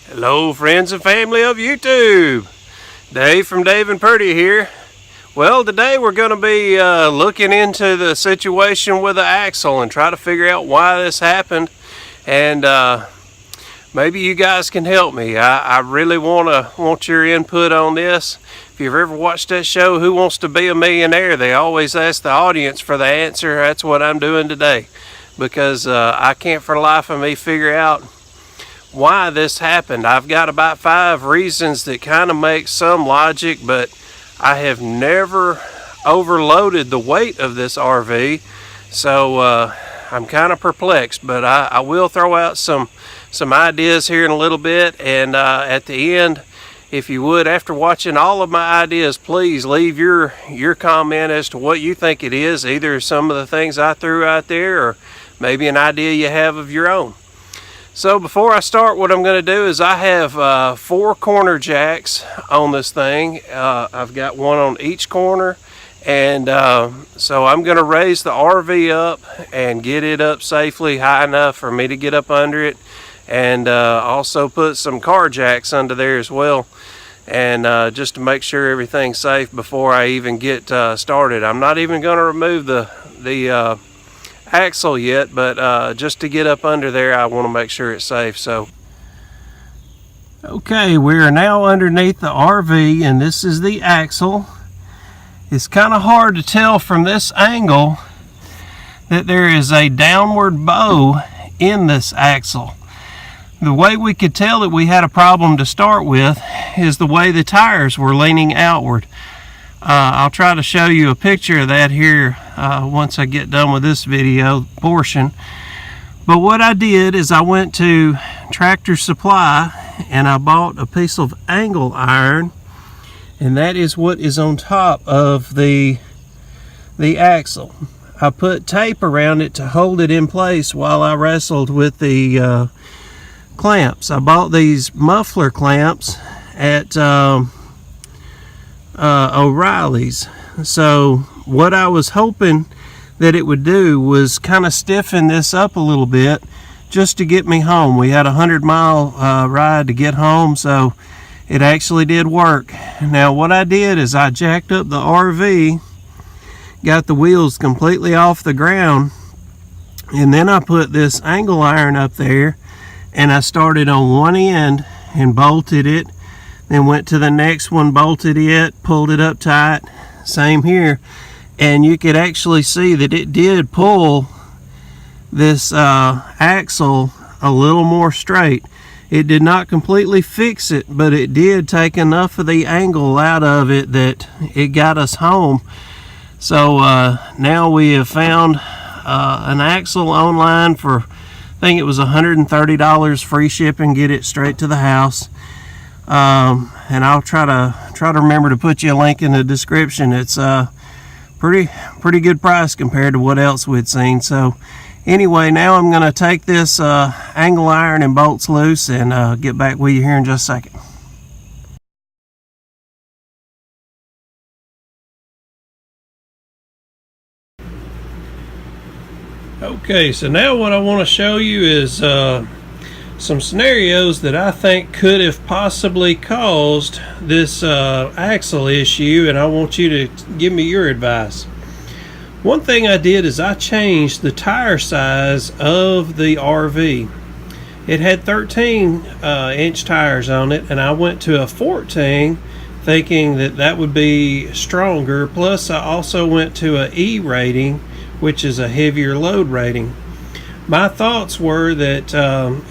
Hello friends and family of YouTube. Dave from Dave and Purdy here. Well, today we're going to be looking into the situation with the axle and try to figure out why this happened, and maybe you guys can help me. I really want your input on this. If you've ever watched that show, Who Wants to Be a Millionaire, they always ask the audience for the answer. That's what I'm doing today, because I can't for the life of me figure out why this happened. I've got about 5 reasons that kind of make some logic, but I have never overloaded the weight of this RV, so I'm kind of perplexed. But I will throw out some ideas here in a little bit, and at the end, if you would, after watching all of my ideas, please leave your comment as to what you think it is, either some of the things I threw out there or maybe an idea you have of your own. So before I start, what I'm going to do is I have 4 corner jacks on this thing. I've got one on each corner, and so I'm going to raise the RV up and get it up safely high enough for me to get up under it, and also put some car jacks under there as well, and just to make sure everything's safe before I even get started. I'm not even going to remove the axle yet, but just to get up under there, I want to make sure it's safe. So okay, we are now underneath the RV, and this is the axle. It's kind of hard to tell from this angle that there is a downward bow in this axle. The way we could tell that we had a problem to start with is the way the tires were leaning outward. I'll try to show you a picture of that here once I get done with this video portion. But what I did is I went to Tractor Supply and I bought a piece of angle iron, and that is what is on top of the axle. I put tape around it to hold it in place while I wrestled with the clamps. I bought these muffler clamps at O'Reilly's. So what I was hoping that it would do was kind of stiffen this up a little bit just to get me home. We had a 100-mile ride to get home, so it actually did work. Now what I did is I jacked up the RV, got the wheels completely off the ground, and then I put this angle iron up there, and I started on one end and bolted it, then went to the next one, bolted it, pulled it up tight. Same here, and you could actually see that it did pull this axle a little more straight. It did not completely fix it, but it did take enough of the angle out of it that it got us home. So now we have found an axle online for, I think it was $130 free shipping, get it straight to the house. And I'll try to remember to put you a link in the description. It's a pretty good price compared to what else we'd seen. So anyway, now I'm going to take this angle iron and bolts loose and get back with you here in just a second. Okay, so now what I want to show you is some scenarios that I think could have possibly caused this axle issue, and I want you to give me your advice. One thing I did is I changed the tire size of the RV. It had 13-inch tires on it, and I went to a 14, thinking that would be stronger. Plus I also went to a E rating, which is a heavier load rating. My thoughts were that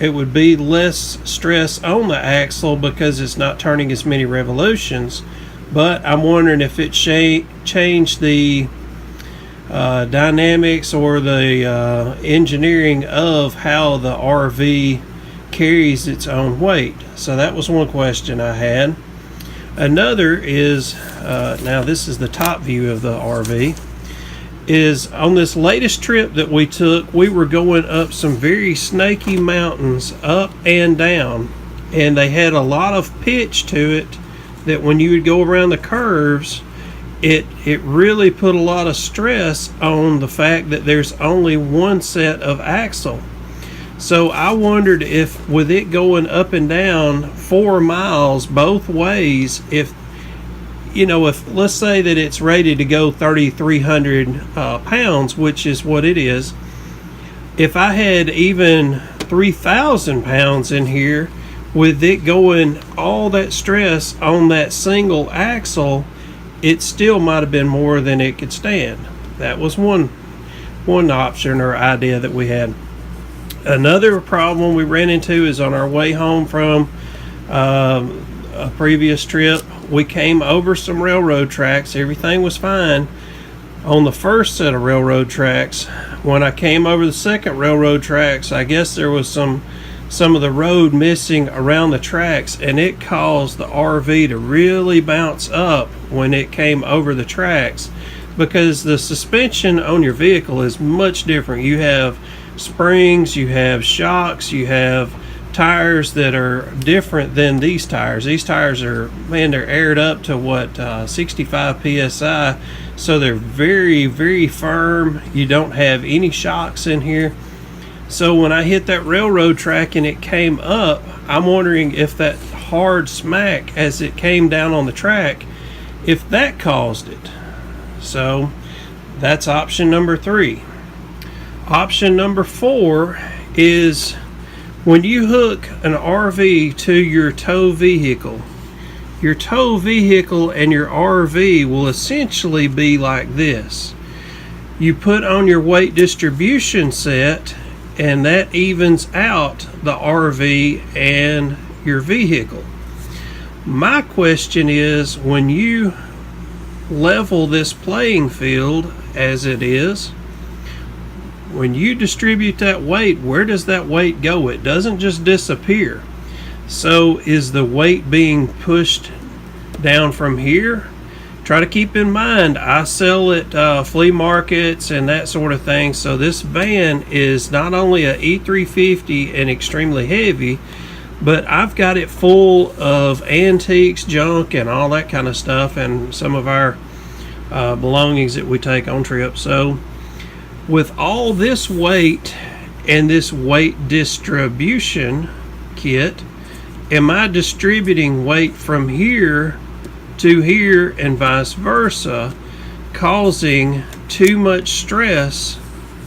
it would be less stress on the axle because it's not turning as many revolutions, but I'm wondering if it changed the dynamics or the engineering of how the RV carries its own weight. So that was one question I had. Another is, now this is the top view of the RV, is on this latest trip that we took, we were going up some very snaky mountains, up and down, and they had a lot of pitch to it that when you would go around the curves, it really put a lot of stress on the fact that there's only one set of axle. So I wondered if, with it going up and down 4 miles both ways, if if let's say that it's rated to go 3,300 pounds, which is what it is, if I had even 3,000 pounds in here, with it going all that stress on that single axle, it still might have been more than it could stand. That was one option or idea that we had. Another problem we ran into is on our way home from a previous trip. We came over some railroad tracks. Everything was fine on the first set of railroad tracks. When I came over the second railroad tracks, I guess there was some of the road missing around the tracks, and it caused the RV to really bounce up when it came over the tracks, because the suspension on your vehicle is much different. You have springs, you have shocks, you have tires that are different than these tires. These tires are, man, they're aired up to 65 psi, so they're very, very firm. You don't have any shocks in here. So when I hit that railroad track and it came up, I'm wondering if that hard smack as it came down on the track, if that caused it. So that's option number 3. Option number 4 is when you hook an RV to your tow vehicle and your RV will essentially be like this. You put on your weight distribution set, and that evens out the RV and your vehicle. My question is, when you level this playing field as it is, when you distribute that weight, where does that weight go? It doesn't just disappear. So is the weight being pushed down from here? Try to keep in mind, I sell at flea markets and that sort of thing. So this van is not only a E350 and extremely heavy, but I've got it full of antiques, junk, and all that kind of stuff, and some of our belongings that we take on trips. So with all this weight and this weight distribution kit, am I distributing weight from here to here and vice versa, causing too much stress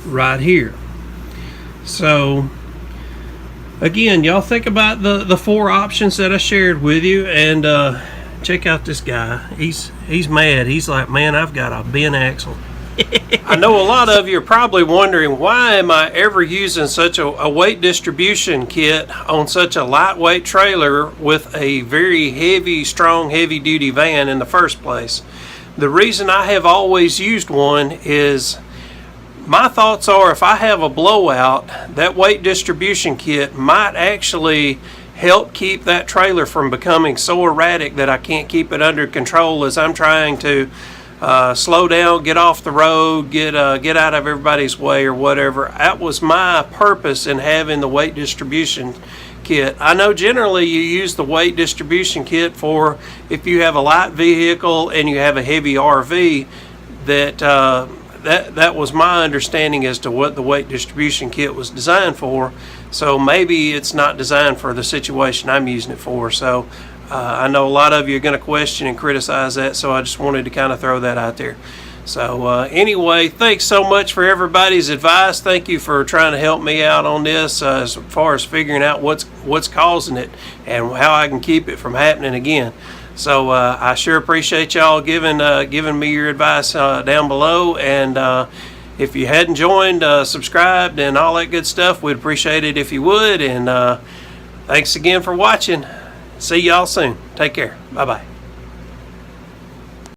right here? So again, y'all think about the 4 options that I shared with you, and check out this guy. He's mad. He's like, man, I've got a bent axle. I know a lot of you are probably wondering, why am I ever using such a weight distribution kit on such a lightweight trailer with a very heavy, strong, heavy-duty van in the first place? The reason I have always used one is, my thoughts are, if I have a blowout, that weight distribution kit might actually help keep that trailer from becoming so erratic that I can't keep it under control as I'm trying to slow down, get off the road, get out of everybody's way or whatever. That was my purpose in having the weight distribution kit. I know generally you use the weight distribution kit for if you have a light vehicle and you have a heavy RV. That was my understanding as to what the weight distribution kit was designed for. So maybe it's not designed for the situation I'm using it for. So I know a lot of you are going to question and criticize that, so I just wanted to kind of throw that out there. So anyway, thanks so much for everybody's advice. Thank you for trying to help me out on this as far as figuring out what's causing it and how I can keep it from happening again. So I sure appreciate y'all giving me your advice down below. And if you hadn't joined, subscribed, and all that good stuff, we'd appreciate it if you would. And thanks again for watching. See y'all soon. Take care. Bye-bye.